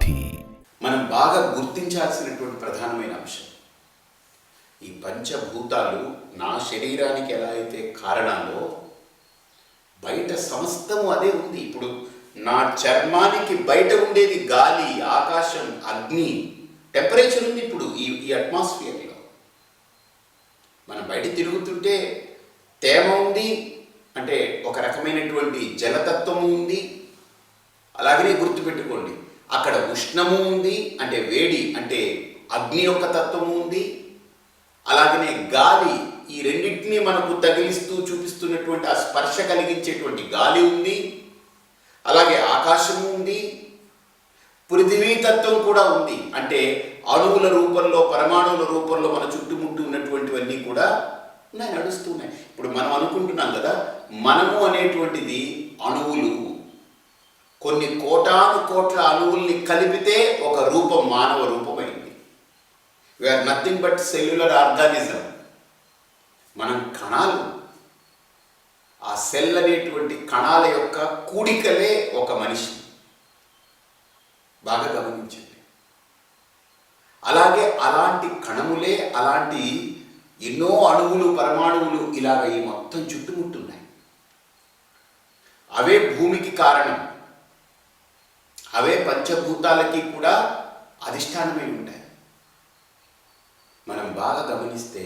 సారథి. మనం బాగా గుర్తించాల్సినటువంటి ప్రధానమైన అంశం, ఈ పంచభూతాలు నా శరీరానికి ఎలా అయితే కారణాలో బయట సమస్తము అదే ఉంది. ఇప్పుడు నా చర్మానికి బయట ఉండేది గాలి, ఆకాశం, అగ్ని, టెంపరేచర్ ఉంది. ఇప్పుడు ఈ అట్మాస్ఫియర్లో మనం బయట తిరుగుతుంటే తేమ ఉంది, అంటే ఒక రకమైనటువంటి జలతత్వము ఉంది. అలాగనే గుర్తుపెట్టుకోండి, అక్కడ ఉష్ణము ఉంది, అంటే వేడి, అంటే అగ్ని యొక్క తత్వము ఉంది. అలాగనే గాలి, ఈ రెండింటినీ మనకు తగిలిస్తూ చూపిస్తున్నటువంటి ఆ స్పర్శ కలిగించేటువంటి గాలి ఉంది. అలాగే ఆకాశము ఉంది, పృథివీ తత్వం కూడా ఉంది, అంటే అణువుల రూపంలో, పరమాణువుల రూపంలో మన చుట్టుముట్టు ఉన్నటువంటివన్నీ కూడా ఉన్నాయి, నడుస్తున్నాయి. ఇప్పుడు మనం అనుకుంటున్నాం కదా, మనము అనేటువంటిది అణువులు, కొన్ని కోటాను కోట్ల అణువుల్ని కలిపితే ఒక రూపం, మానవ రూపమైంది. We're nothing but cellular organism. మనం కణాలు, ఆ సెల్ అనేటువంటి కణాల యొక్క కూడికలే ఒక మనిషి. బాగా గమనించండి. అలాగే అలాంటి కణములే, అలాంటి ఎన్నో అణువులు, పరమాణువులు ఇలాగ ఈ మొత్తం చుట్టుముట్టున్నాయి. అవే భూమికి కారణం, అవే పంచభూతాలకి కూడా అధిష్టానమై ఉంటాయి. మనం బాగా గమనిస్తే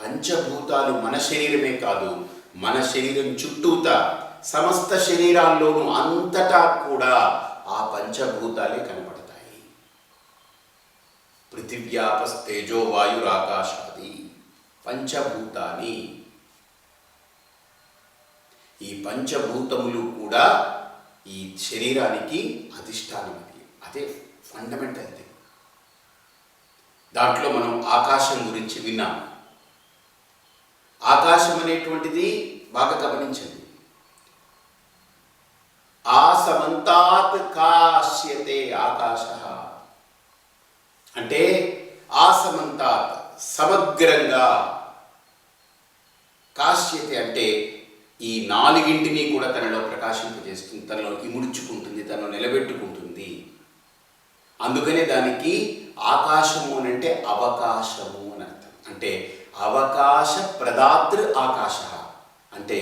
పంచభూతాలు మన శరీరమే కాదు, మన శరీరం చుట్టూతా సమస్త శరీరాల్లోనూ అంతటా కూడా ఆ పంచభూతాలే కనపడతాయి. పృథివ్యాపస్తేజో వాయురాకాశాది పంచభూతాని. ఈ పంచభూతములు కూడా ఈ శరీరానికి అధిష్టానం. అదే ఫండమెంటల్ థింగ్. దాంట్లో మనం ఆకాశం గురించి విన్నాం. ఆకాశం అనేటువంటిది బాగా గమనించండి. ఆసమంతాత్ కాశ్యతే ఆకాశ అంటే ఆసమంతాత్ సమగ్రంగా, కాశ్యతే అంటే ఈ నాలుగింటిని కూడా తనలో ప్రకాశింపజేస్తుంది, తనలో ఇముడ్చుకుంటుంది, తనలో నిలబెట్టుకుంటుంది. అందుకనే దానికి ఆకాశము అని అంటే అవకాశము అని అర్థం. అంటే అవకాశ ప్రదాతృ ఆకాశ, అంటే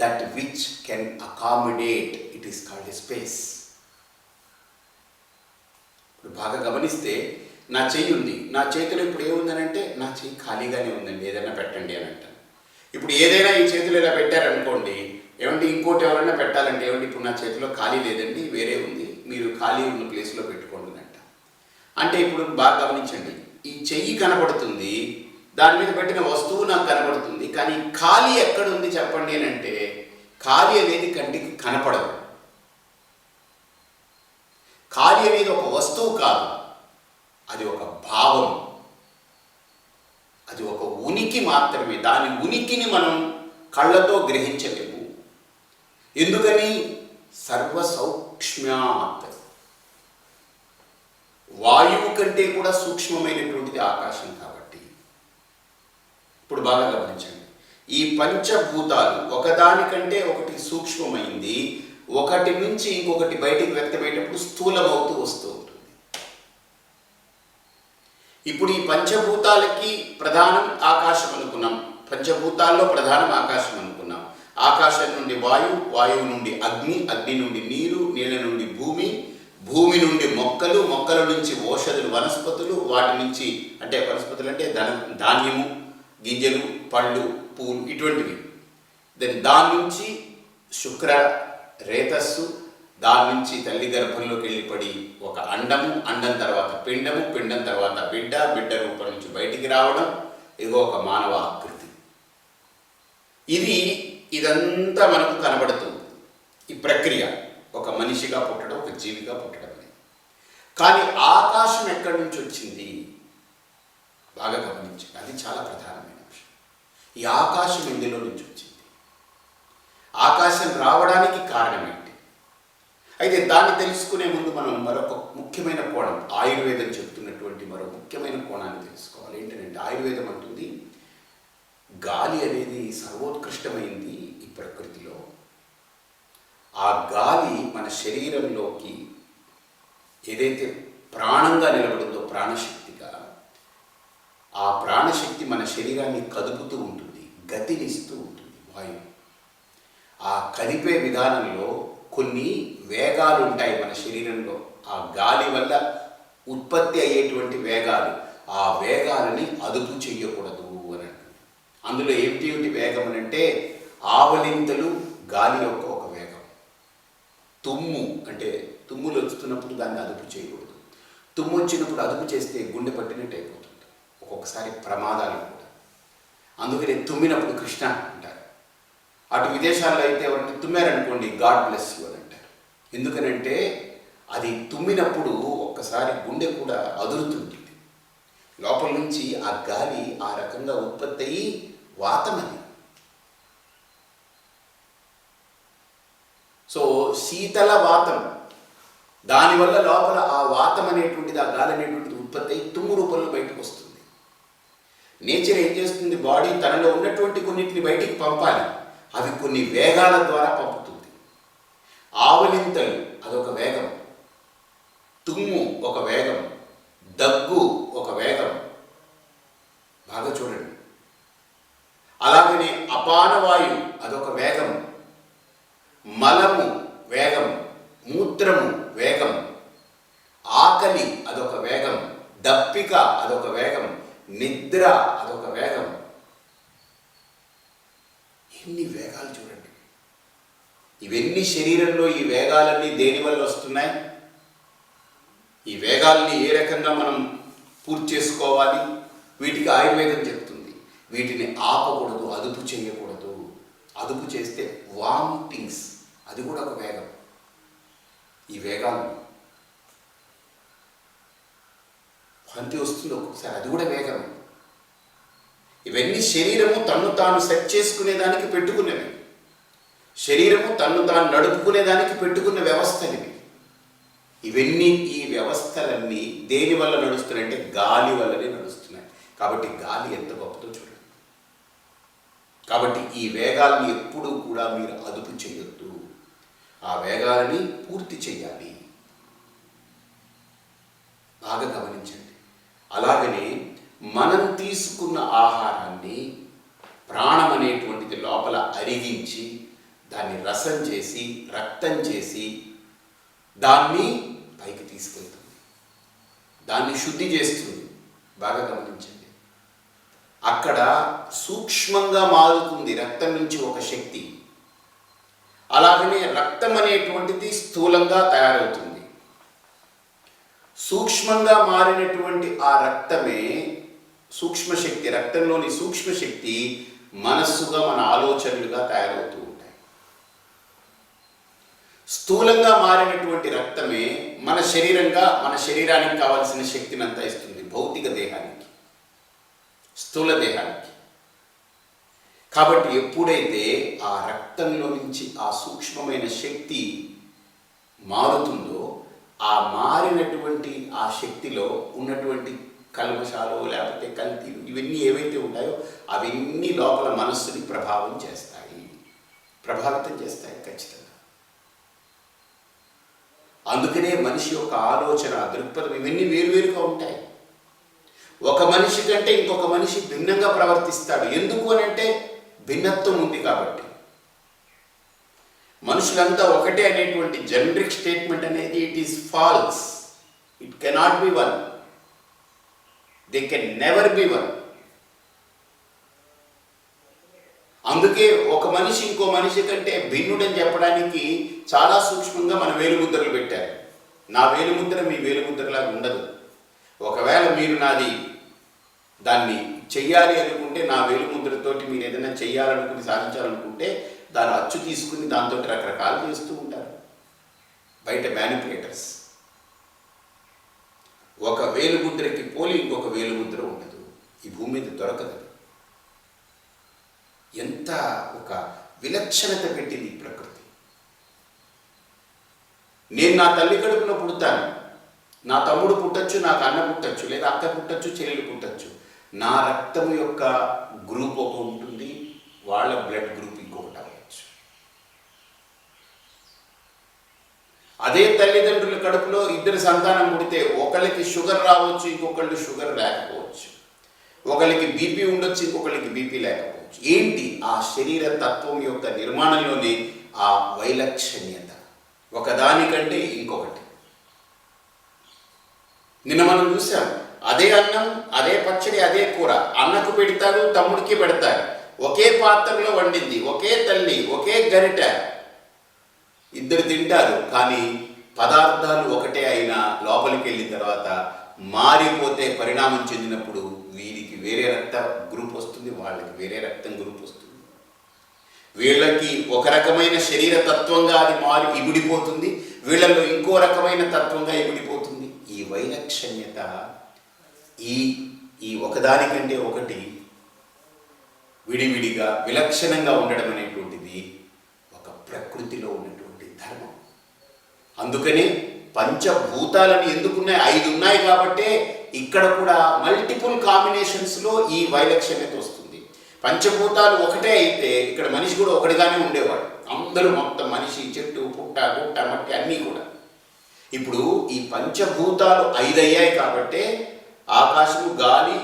that which can accommodate, it is called a space. ఇప్పుడు బాగా గమనిస్తే నా చెయ్యి ఉంది, నా చేతిలో ఇప్పుడు ఏముందని అంటే నా చెయ్యి ఖాళీగానే ఉందండి, ఏదైనా పెట్టండి అని అంటాను. ఇప్పుడు ఏదైనా ఈ చేతిలో ఇలా పెట్టారనుకోండి, ఏమంటే ఇంకోటి ఎవరైనా పెట్టాలంటే, ఏమంటే ఇప్పుడు నా చేతిలో ఖాళీ లేదండి, వేరే ఉంది, మీరు ఖాళీ ఉన్న ప్లేస్లో పెట్టుకోండి అంట. అంటే ఇప్పుడు బాగా గమనించండి, ఈ చెయ్యి కనపడుతుంది, దాని మీద పెట్టిన వస్తువు నాకు కనపడుతుంది, కానీ ఖాళీ ఎక్కడుంది చెప్పండి అని అంటే ఖాళీ అనేది కంటికి కనపడదు. ఖాళీ అనేది ఒక వస్తువు కాదు, అది ఒక భావం, అది ఒక ఉనికి మాత్రమే. దాని ఉనికిని మనం కళ్ళతో గ్రహించలేము. ఎందుకని? సర్వసౌక్ష్మ్యాత్, వాయువు కంటే కూడా సూక్ష్మమైనటువంటిది ఆకాశం కాబట్టి. ఇప్పుడు బాగా గమనించండి, ఈ పంచభూతాలు ఒకదానికంటే ఒకటి సూక్ష్మమైంది, ఒకటి నుంచి ఇంకొకటి బయటికి వ్యక్తమయ్యేటప్పుడు స్థూలమవుతూ వస్తూ ఉంటుంది. ఇప్పుడు ఈ పంచభూతాలకి ప్రధానం ఆకాశం అనుకున్నాం, పంచభూతాల్లో ప్రధానం ఆకాశం అనుకున్నాం. ఆకాశం నుండి వాయువు, వాయువు నుండి అగ్ని, అగ్ని నుండి నీరు, నీళ్ళ నుండి భూమి, భూమి నుండి మొక్కలు, మొక్కల నుంచి ఓషధులు, వనస్పతులు, వాటి నుంచి అంటే వనస్పతులు అంటే ధాన్యము, గింజలు, పళ్ళు, పూలు, ఇటువంటివి. దాని నుంచి శుక్ర రేతస్సు, దాని నుంచి తల్లి గర్భంలోకి వెళ్ళి పడి ఒక అండము, అండం తర్వాత పిండము, పిండం తర్వాత బిడ్డ, బిడ్డ రూపం నుంచి బయటికి రావడం, ఇగో ఒక మానవ ఆకృతి. ఇదంతా మనకు కనబడుతుంది, ఈ ప్రక్రియ. ఒక మనిషిగా పుట్టడం, ఒక జీవిగా పుట్టడం అనేది. కానీ ఆకాశం ఎక్కడి నుంచి వచ్చింది బాగా గమనించండి, అది చాలా ప్రధానమైన అంశం. ఈ ఆకాశం ఇందులో నుంచి వచ్చింది. ఆకాశం రావడానికి కారణం ఏంటి? అయితే దాన్ని తెలుసుకునే ముందు మనం మరొక ముఖ్యమైన కోణం, ఆయుర్వేదం చెప్తున్నటువంటి మరో ముఖ్యమైన కోణాన్ని తెలుసుకోవాలి. ఏంటంటే ఆయుర్వేదం అంటుంది గాలి అనేది సర్వోత్కృష్టమైంది ఈ ప్రకృతిలో. ఆ గాలి మన శరీరంలోకి ఏదైతే ప్రాణంగా నిలబడిందో ప్రాణశక్తిగా, ఆ ప్రాణశక్తి మన శరీరాన్ని కదుపుతూ ఉంటుంది, గతినిస్తూ ఉంటుంది. వాయువు ఆ కదిపే విధానంలో కొన్ని వేగాలు ఉంటాయి మన శరీరంలో. ఆ గాలి వల్ల ఉత్పత్తి అయ్యేటువంటి వేగాలు, ఆ వేగాలని అదుపు చెయ్యకూడదు అని అంటుంది. అందులో ఏమిటి వేగం అని అంటే ఆవలింతలు గాలి యొక్క ఒక వేగం. తుమ్ము అంటే తుమ్ములు వస్తున్నప్పుడు దాన్ని అదుపు చేయకూడదు. తుమ్ము వచ్చినప్పుడు అదుపు చేస్తే గుండె పట్టినట్టు అయిపోతుంది, ఒక్కొక్కసారి ప్రమాదాలు కూడా. అందుకని తుమ్మినప్పుడు కృష్ణ అంటారు. అటు విదేశాల్లో అయితే ఎవరంటే తుమ్మారనుకోండి గాడ్ బ్లెస్ యూ అని అంటారు. ఎందుకనంటే అది తుమ్మినప్పుడు ఒక్కసారి గుండె కూడా అదురుతుంటుంది, లోపల నుంచి ఆ గాలి ఆ రకంగా ఉత్పత్తి అయ్యి వాతం అది. సో శీతల వాతం, దానివల్ల లోపల ఆ వాతం అనేటువంటిది, ఆ గాలి అనేటువంటిది ఉత్పత్తి అయ్యి తుమ్ము రూపంలో బయటకు వస్తుంది. నేచర్ ఏం చేస్తుంది, బాడీ తనలో ఉన్నటువంటి కొన్నిటిని బయటికి పంపాలి, అవి కొన్ని వేగాల ద్వారా పంపుతుంది. ఆవలింతలు అదొక వేగం, తుమ్ము ఒక వేగం, దగ్గు ఒక వేగం. బాగా చూడండి. అలాగనే అపానవాయు అదొక వేగం, మలము వేగం, మూత్రము వేగం, ఆకలి అదొక వేగం, దప్పిక అదొక వేగం, నిద్ర అదొక వేగం. ఎన్ని వేగాలు చూడండి. ఇవన్నీ శరీరంలో ఈ వేగాలన్నీ దేనివల్ల వస్తున్నాయి? ఈ వేగాల్ని ఏ రకంగా మనం పూర్తి చేసుకోవాలి? వీటికి ఆయుర్వేదం చెప్తుంది, వీటిని ఆపకూడదు, అదుపు చేయకూడదు. అదుపు చేస్తే వామిటింగ్స్, అది కూడా ఒక వేగం. ఈ వేగాలు వాంతి వస్తుంది ఒక్కొక్కసారి, అది కూడా వేగం. ఇవన్నీ శరీరము తన్ను తాను సెట్ చేసుకునేదానికి పెట్టుకున్నవి, శరీరము తన్ను తాను నడుపుకునేదానికి పెట్టుకున్న వ్యవస్థలు ఇవి. ఇవన్నీ, ఈ వ్యవస్థలన్నీ దేని వల్ల నడుస్తున్నాయంటే గాలి వల్లనే నడుస్తున్నాయి. కాబట్టి గాలి ఎంత గొప్పతో చూడండి. కాబట్టి ఈ వేగాల్ని ఎప్పుడూ కూడా మీరు అదుపు చేయొద్దు, ఆ వేగాలని పూర్తి చేయాలి. బాగా గమనించండి. అలాగనే మనం తీసుకున్న ఆహారాన్ని ప్రాణం అనేటువంటిది లోపల అరిగించి దాన్ని రసం చేసి రక్తం చేసి దాన్ని పైకి తీసుకెళ్తుంది, దాన్ని శుద్ధి చేస్తుంది. బాగా గమనించండి. అక్కడ సూక్ష్మంగా మారుతుంది రక్తం నుంచి ఒక శక్తి. అలాగనే రక్తం అనేటువంటిది స్థూలంగా తయారవుతుంది. సూక్ష్మంగా మారినటువంటి ఆ రక్తమే సూక్ష్మశక్తి, రక్తంలోని సూక్ష్మశక్తి మనస్సుగా, మన ఆలోచనలుగా తయారవుతూ ఉంటాయి. స్థూలంగా మారినటువంటి రక్తమే మన శరీరంగా, మన శరీరానికి కావాల్సిన శక్తిని అంతా ఇస్తుంది, భౌతిక దేహానికి, స్థూల దేహానికి. కాబట్టి ఎప్పుడైతే ఆ రక్తంలో నుంచి ఆ సూక్ష్మమైన శక్తి మారుతుందో, ఆ మారినటువంటి ఆ శక్తిలో ఉన్నటువంటి కల్మషాలు లేకపోతే కల్తీలు ఇవన్నీ ఏవైతే ఉంటాయో అవన్నీ లోపల మనస్సుని ప్రభావితం చేస్తాయి ఖచ్చితంగా. అందుకనే మనిషి యొక్క ఆలోచన, దృక్పథం ఇవన్నీ వేరువేరుగా ఉంటాయి. ఒక మనిషి కంటే ఇంకొక మనిషి భిన్నంగా ప్రవర్తిస్తాడు. ఎందుకు అని అంటే భిన్నత్వం ఉంది కాబట్టి. మనుషులంతా ఒకటే అనేటువంటి జనరిక్ స్టేట్మెంట్ అనేది it is false. It cannot be one. They can never be one. అందుకే ఒక మనిషి ఇంకో మనిషి కంటే భిన్నుడని చెప్పడానికి చాలా సూక్ష్మంగా మన వేలుముద్రలు పెట్టారు. నా వేలుముద్ర మీ వేలుముద్రలాగా ఉండదు. ఒకవేళ మీరు నాది దాన్ని చెయ్యాలి అనుకుంటే, నా వేలుముద్రతోటి మీరు ఏదైనా చెయ్యాలనుకుని సాధించాలనుకుంటే దాని అచ్చు తీసుకుని దాంతో రకరకాలు చేస్తూ ఉంటారు బయట మ్యానిపులేటర్స్. ఒక వేలుముద్రకి పోలి ఇంకొక వేలుముద్ర ఉండదు, ఈ భూమి మీద దొరకదు. ఎంత ఒక విలక్షణత పెట్టింది ఈ ప్రకృతి. నేను నా తల్లి కడుపులో పుడతాను, నా తమ్ముడు పుట్టచ్చు, నాకు అన్న పుట్టచ్చు, లేదా అక్క పుట్టచ్చు, చెల్లెలు పుట్టచ్చు. నా రక్తం యొక్క గ్రూప్ ఒక ఉంటుంది, వాళ్ళ బ్లడ్ గ్రూప్ ఇంకొకటి అవ్వచ్చు. అదే తల్లిదండ్రుల కడుపులో ఇద్దరు సంతానం పుడితే ఒకళ్ళకి షుగర్ రావచ్చు, ఇంకొకళ్ళు షుగర్ లేకపోవచ్చు, ఒకళ్ళకి బీపీ ఉండొచ్చు, ఇంకొకళ్ళకి బీపీ లేకపోవచ్చు. ఏంటి ఆ శరీర తత్వం యొక్క నిర్మాణంలోనే ఆ వైలక్షణ్యత, ఒకదానికంటే ఇంకొకటి. నిన్న మనం చూసాం, అదే అన్నం, అదే పచ్చడి, అదే కూర అన్నకు పెడతారు, తమ్ముడికి పెడతారు, ఒకే పాత్రలో వండింది, ఒకే తల్లి, ఒకే గరిట, ఇద్దరు తింటారు. కానీ పదార్థాలు ఒకటే అయినా లోపలికి వెళ్ళిన తర్వాత మారిపోతే, పరిణామం చెందినప్పుడు వీరికి వేరే రక్త గ్రూప్ వస్తుంది, వాళ్ళకి వేరే రక్తం గ్రూప్ వస్తుంది. వీళ్ళకి ఒక రకమైన శరీర తత్వంగా అది మారి ఇమిడిపోతుంది, వీళ్ళలో ఇంకో రకమైన తత్వంగా ఇమిడిపోతుంది. ఈ వైలక్షణ్యత, ఈ ఒకదానికంటే ఒకటి విడివిడిగా విలక్షణంగా ఉండడం అనేటువంటిది ఒక ప్రకృతిలో ఉన్నటువంటి ధర్మం. అందుకనే పంచభూతాలని ఎందుకున్నాయి? 5 ఉన్నాయి కాబట్టే ఇక్కడ కూడా మల్టిపుల్ కాంబినేషన్స్లో ఈ వైలక్షణ్యత వస్తుంది. పంచభూతాలు ఒకటే అయితే ఇక్కడ మనిషి కూడా ఒకటిగానే ఉండేవాడు. అందరూ మొత్తం మనిషి, చెట్టు, పుట్ట, గుట్ట, మట్టి అన్నీ కూడా. ఇప్పుడు ఈ పంచభూతాలు 5 అయ్యాయి కాబట్టే ఆకాశము, గాలి,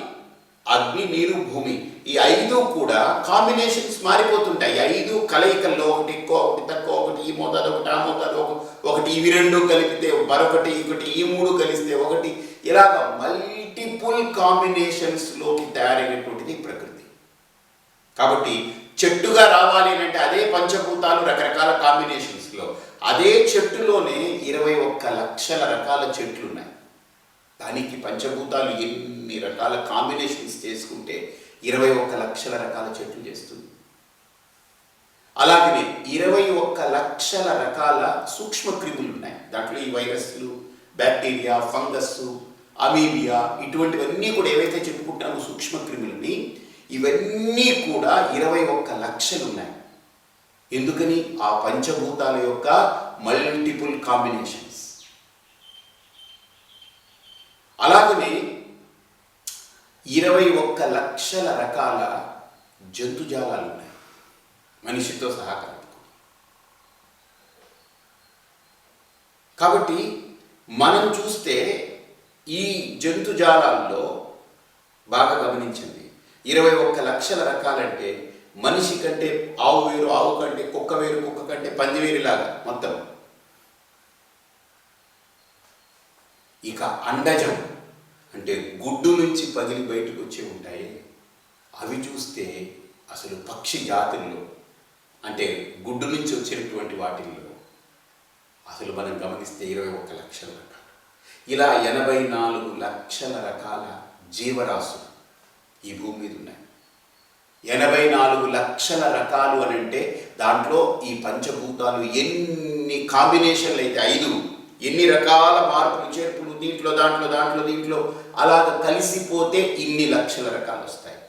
అగ్ని, నీరు, భూమి, ఈ 5 కూడా కాంబినేషన్స్ మారిపోతుంటాయి. 5 కలయికల్లో ఒకటి ఎక్కువ, ఒకటి తక్కువ, ఒకటి ఈ మోతాదు, ఒకటి ఆ మోతాదు, ఒకటి ఇవి 2 కలిపితే మరొకటి, ఒకటి ఈ 3 కలిస్తే ఒకటి, ఇలాగ మల్టిపుల్ కాంబినేషన్స్లోకి తయారైనటువంటిది ప్రకృతి. కాబట్టి చెట్టుగా రావాలి అంటే అదే పంచభూతాలు రకరకాల కాంబినేషన్స్లో, అదే చెట్టులోనే 21 లక్షల రకాల చెట్లు ఉన్నాయి. దానికి పంచభూతాలు ఎన్ని రకాల కాంబినేషన్స్ చేసుకుంటే 21 లక్షల రకాల చెట్లు చేస్తుంది. అలాగనే 21 లక్షల రకాల సూక్ష్మ క్రిములు ఉన్నాయి. దాంట్లో ఈ వైరస్లు, బ్యాక్టీరియా, ఫంగస్, అమీబియా, ఇటువంటివన్నీ కూడా ఏవైతే చెప్పుకుంటామో సూక్ష్మ క్రిములని, ఇవన్నీ కూడా 21 లక్షలు ఉన్నాయి. ఎందుకని? ఆ పంచభూతాల యొక్క మల్టిపుల్ కాంబినేషన్స్. అలాగనే 21 లక్షల రకాల జంతుజాలాలు ఉన్నాయి మనిషితో సహా కలుపుకొని. కాబట్టి మనం చూస్తే ఈ జంతుజాలాల్లో బాగా గమనించండి, 21 లక్షల రకాలంటే మనిషి కంటే ఆవు వేరు, ఆవు కంటే కుక్క వేరు, కుక్క కంటే పంది వేరులాగా మొత్తం. ఇక అండజం అంటే గుడ్డు నుంచి పగిలి బయటకు వచ్చే ఉంటాయి, అవి చూస్తే అసలు పక్షి జాతుల్లో అంటే గుడ్డు నుంచి వచ్చినటువంటి వాటిల్లో అసలు మనం గమనిస్తే 21 లక్షల రకాలు. ఇలా 84 లక్షల రకాల జీవరాశులు ఈ భూమి మీద ఉన్నాయి. 84 లక్షల రకాలు అని అంటే దాంట్లో ఈ పంచభూతాలు ఎన్ని కాంబినేషన్లు అయితే 5, ఎన్ని రకాల మార్పులు, చేర్పులు, దీంట్లో దాంట్లో దాంట్లో దీంట్లో అలాగ కలిసిపోతే ఇన్ని లక్షల రకాలు వస్తాయి.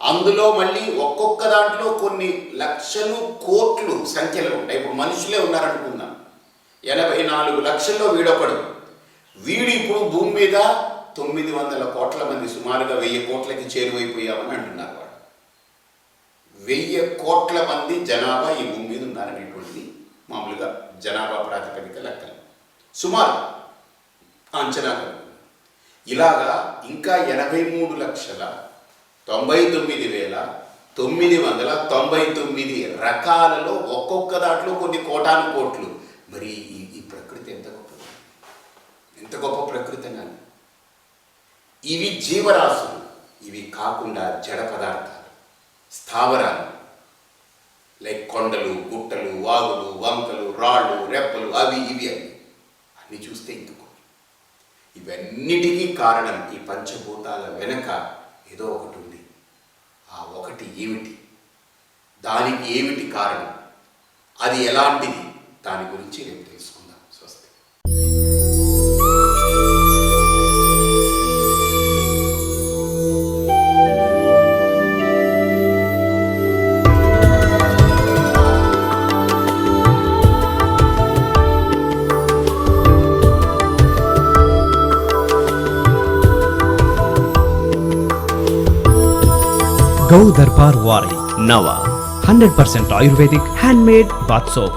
అందులో మళ్ళీ ఒక్కొక్క దాంట్లో కొన్ని లక్షలు, కోట్లు సంఖ్యలు ఉంటాయి. ఇప్పుడు మనుషులే ఉన్నారనుకుందాం, 84 లక్షల్లో వీడొకడు. వీడు ఇప్పుడు భూమి మీద 900 కోట్ల మంది, సుమారుగా 1000 కోట్లకి చేరువైపోయామని అంటున్నారు. వాడు 1000 కోట్ల మంది జనాభా ఈ భూమి మీద ఉన్నారనేటువంటిది మామూలుగా జనాభా ప్రాతిపదిక లెక్కలు, సుమారు అంచనా. ఇలాగా ఇంకా 83,99,999 రకాలలో ఒక్కొక్క దాంట్లో కొన్ని కోటాను కోట్లు. మరి ఈ ప్రకృతి ఎంత గొప్పది, ఎంత గొప్ప ప్రకృతి అని. ఇవి జీవరాశులు. ఇవి కాకుండా జడ పదార్థాలు, స్థావరాలు, లైక్ కొండలు, గుట్టలు, వాగులు, వంకలు, రాళ్ళు, రెప్పలు, అవి ఇవి అన్ని చూస్తే ఇందుకు. ఇవన్నిటికీ కారణం ఈ పంచభూతాల వెనక ఏదో ఒకటి ఉంది. ఆ ఒకటి ఏమిటి, దానికి ఏమిటి కారణం, అది ఎలాంటిది, దాని గురించి రేపు తెలుసుకుందాం. స్వస్తి. Gau Darbar Wari Nava 100% Ayurvedic handmade bath soap.